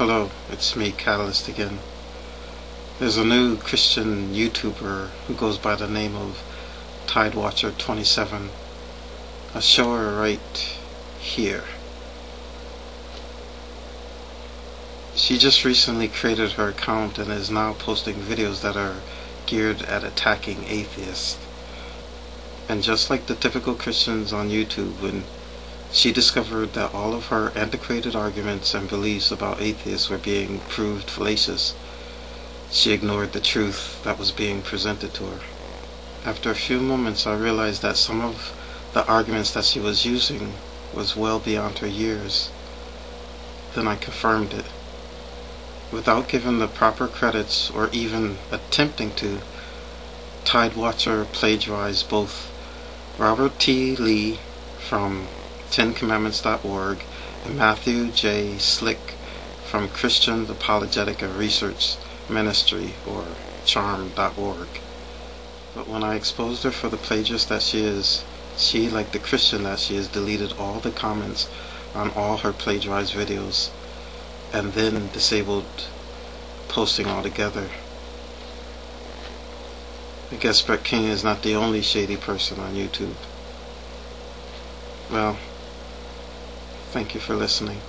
Hello, it's me, Katalyzt again. There's a new Christian YouTuber who goes by the name of Tidewatcher27. I'll show her right here. She just recently created her account and is now posting videos that are geared at attacking atheists. And just like the typical Christians on YouTube, when she discovered that all of her antiquated arguments and beliefs about atheists were being proved fallacious, she ignored the truth that was being presented to her. After a few moments, I realized that some of the arguments that she was using was well beyond her years. Then I confirmed it. Without giving the proper credits or even attempting to, Tidewatcher plagiarized both Robert T. Lee from TenCommandments.org and Matthew J. Slick from Christian Apologetic and Research Ministry, or charm.org. But when I exposed her for the plagiarist that she is, she, like the Christian that she is, deleted all the comments on all her plagiarized videos and then disabled posting altogether. I guess Brett King is not the only shady person on YouTube. Well, thank you for listening.